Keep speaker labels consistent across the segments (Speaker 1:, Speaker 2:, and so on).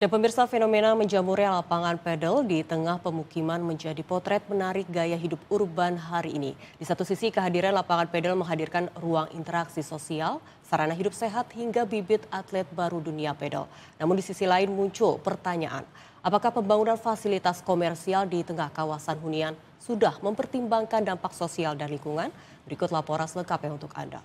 Speaker 1: Dan pemirsa, fenomena menjamurnya lapangan pedal di tengah pemukiman menjadi potret menarik gaya hidup urban hari ini. Di satu sisi, kehadiran lapangan pedal menghadirkan ruang interaksi sosial, sarana hidup sehat hingga bibit atlet baru dunia pedal. Namun di sisi lain muncul pertanyaan, apakah pembangunan fasilitas komersial di tengah kawasan hunian sudah mempertimbangkan dampak sosial dan lingkungan? Berikut laporan selengkapnya untuk Anda.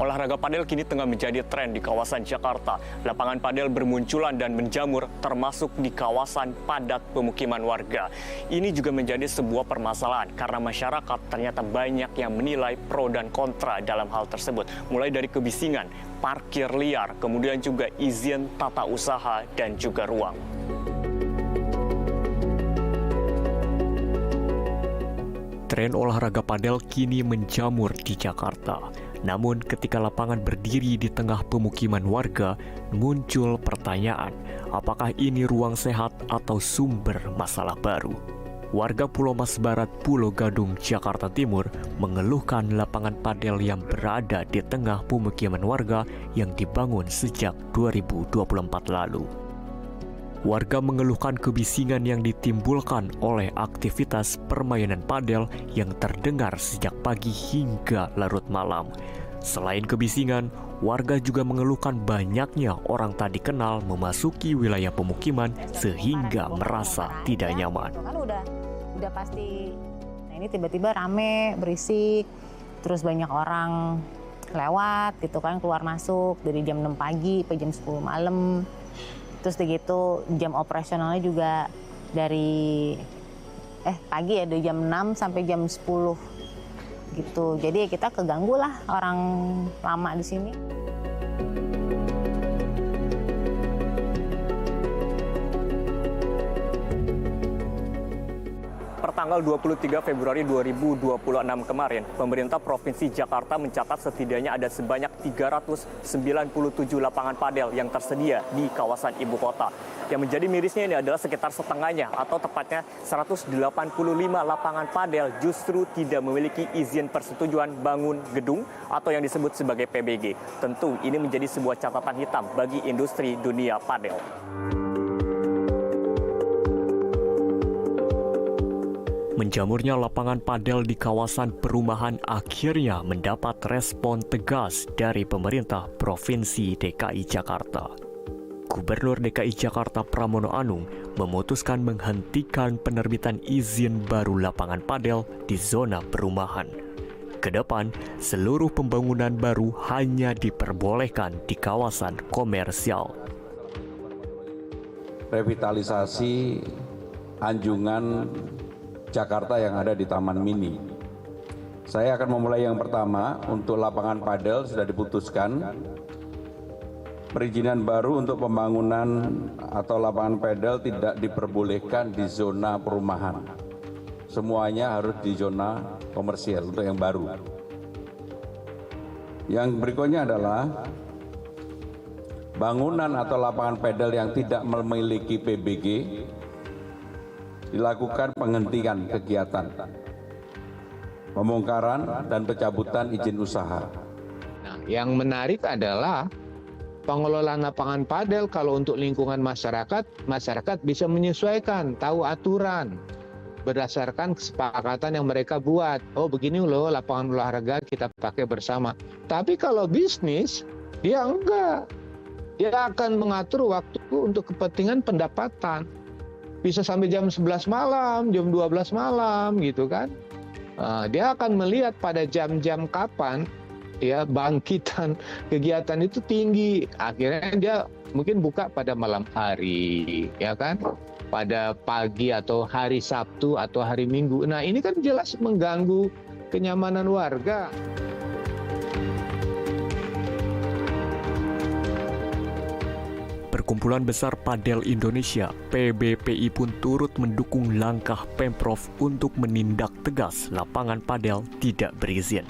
Speaker 2: Olahraga padel kini tengah menjadi tren di kawasan Jakarta. Lapangan padel bermunculan dan menjamur termasuk di kawasan padat pemukiman warga. Ini juga menjadi sebuah permasalahan karena masyarakat ternyata banyak yang menilai pro dan kontra dalam hal tersebut. Mulai dari kebisingan, parkir liar, kemudian juga izin tata usaha dan juga ruang. Tren olahraga padel kini menjamur di Jakarta. Namun ketika lapangan berdiri di tengah pemukiman warga, muncul pertanyaan, apakah ini ruang sehat atau sumber masalah baru? Warga Pulau Mas Barat, Pulau Gadung, Jakarta Timur mengeluhkan lapangan padel yang berada di tengah pemukiman warga yang dibangun sejak 2024 lalu. Warga mengeluhkan kebisingan yang ditimbulkan oleh aktivitas permainan padel yang terdengar sejak pagi hingga larut malam. Selain kebisingan, warga juga mengeluhkan banyaknya orang tak dikenal memasuki wilayah pemukiman sehingga merasa tidak nyaman.
Speaker 3: Kan udah pasti. Nah, ini tiba-tiba rame, berisik, terus banyak orang lewat gitu kan, keluar masuk dari jam 6 pagi sampai jam 10 malam. Terus begitu jam operasionalnya juga dari pagi ya, dari jam 6 sampai jam 10 gitu. Jadi kita keganggu lah orang lama di sini.
Speaker 2: Pertanggal 23 Februari 2026 kemarin, pemerintah Provinsi Jakarta mencatat setidaknya ada sebanyak 397 lapangan padel yang tersedia di kawasan ibu kota. Yang menjadi mirisnya ini adalah sekitar setengahnya atau tepatnya 185 lapangan padel justru tidak memiliki izin persetujuan bangun gedung atau yang disebut sebagai PBG. Tentu ini menjadi sebuah catatan hitam bagi industri dunia padel. Menjamurnya lapangan padel di kawasan perumahan akhirnya mendapat respon tegas dari pemerintah Provinsi DKI Jakarta. Gubernur DKI Jakarta Pramono Anung memutuskan menghentikan penerbitan izin baru lapangan padel di zona perumahan. Kedepan, seluruh pembangunan baru hanya diperbolehkan di kawasan komersial.
Speaker 4: Revitalisasi Anjungan Jakarta yang ada di Taman Mini. Saya akan memulai yang pertama. Untuk lapangan padel sudah diputuskan perizinan baru untuk pembangunan atau lapangan padel tidak diperbolehkan di zona perumahan. Semuanya harus di zona komersial untuk yang baru. Yang berikutnya adalah bangunan atau lapangan padel yang tidak memiliki PBG dilakukan penghentian kegiatan, pembongkaran dan pencabutan izin usaha.
Speaker 5: Nah, yang menarik adalah pengelolaan lapangan padel kalau untuk lingkungan masyarakat bisa menyesuaikan, tahu aturan berdasarkan kesepakatan yang mereka buat. Oh, begini loh lapangan olahraga kita pakai bersama. Tapi kalau bisnis, dia enggak. Dia akan mengatur waktu untuk kepentingan pendapatan. Bisa sampai jam 11 malam, jam 12 malam gitu kan. Dia akan melihat pada jam-jam kapan ya bangkitan kegiatan itu tinggi. Akhirnya dia mungkin buka pada malam hari, ya kan? Pada pagi atau hari Sabtu atau hari Minggu. Nah, ini kan jelas mengganggu kenyamanan warga.
Speaker 2: Perkumpulan Besar Padel Indonesia (PBPI) pun turut mendukung langkah Pemprov untuk menindak tegas lapangan padel tidak berizin.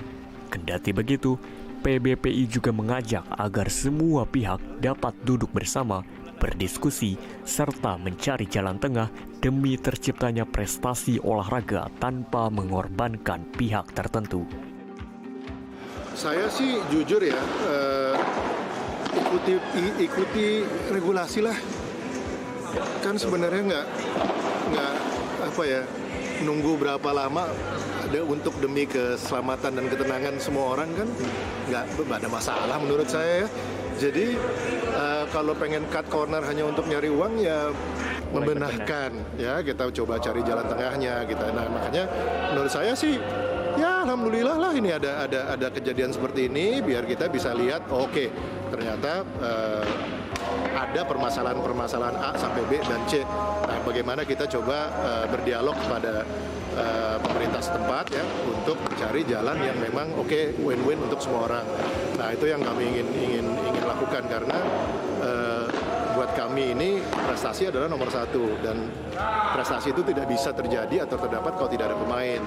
Speaker 2: Kendati begitu, PBPI juga mengajak agar semua pihak dapat duduk bersama berdiskusi, serta mencari jalan tengah demi terciptanya prestasi olahraga tanpa mengorbankan pihak tertentu.
Speaker 6: Saya sih jujur ya, ikuti regulasi lah. Kan sebenarnya nggak apa ya, nunggu berapa lama untuk demi keselamatan dan ketenangan semua orang kan nggak ada masalah menurut saya ya. Jadi kalau pengen cut corner hanya untuk nyari uang ya membenahkan ya, kita coba cari jalan tengahnya gitu. Nah makanya menurut saya sih ya alhamdulillah lah ini ada kejadian seperti ini biar kita bisa lihat oke, ternyata ada permasalahan A sampai B dan C. Nah, bagaimana kita coba berdialog kepada pemerintah setempat ya untuk mencari jalan yang memang oke, win-win untuk semua orang. Nah, itu yang kami ingin lakukan karena buat kami ini prestasi adalah nomor satu dan prestasi itu tidak bisa terjadi atau terdapat kalau tidak ada pemain.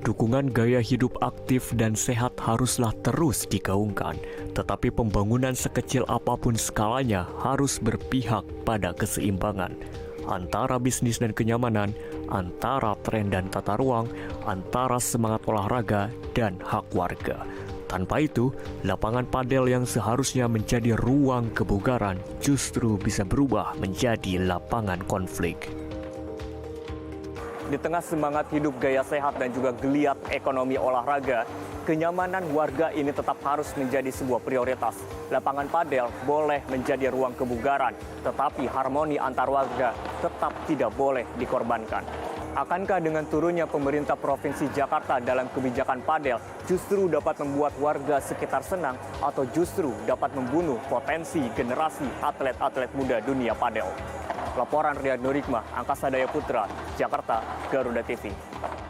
Speaker 2: Dukungan gaya hidup aktif dan sehat haruslah terus digaungkan, tetapi pembangunan sekecil apapun skalanya harus berpihak pada keseimbangan antara bisnis dan kenyamanan, antara tren dan tata ruang, antara semangat olahraga dan hak warga. Tanpa itu, lapangan padel yang seharusnya menjadi ruang kebugaran justru bisa berubah menjadi lapangan konflik. Di tengah semangat hidup gaya sehat dan juga geliat ekonomi olahraga, kenyamanan warga ini tetap harus menjadi sebuah prioritas. Lapangan padel boleh menjadi ruang kebugaran, tetapi harmoni antar warga tetap tidak boleh dikorbankan. Akankah dengan turunnya pemerintah Provinsi Jakarta dalam kebijakan padel justru dapat membuat warga sekitar senang atau justru dapat membunuh potensi generasi atlet-atlet muda dunia padel? Laporan Riyad Nurikmah, Angkasa Daya Putra, Jakarta, Garuda TV.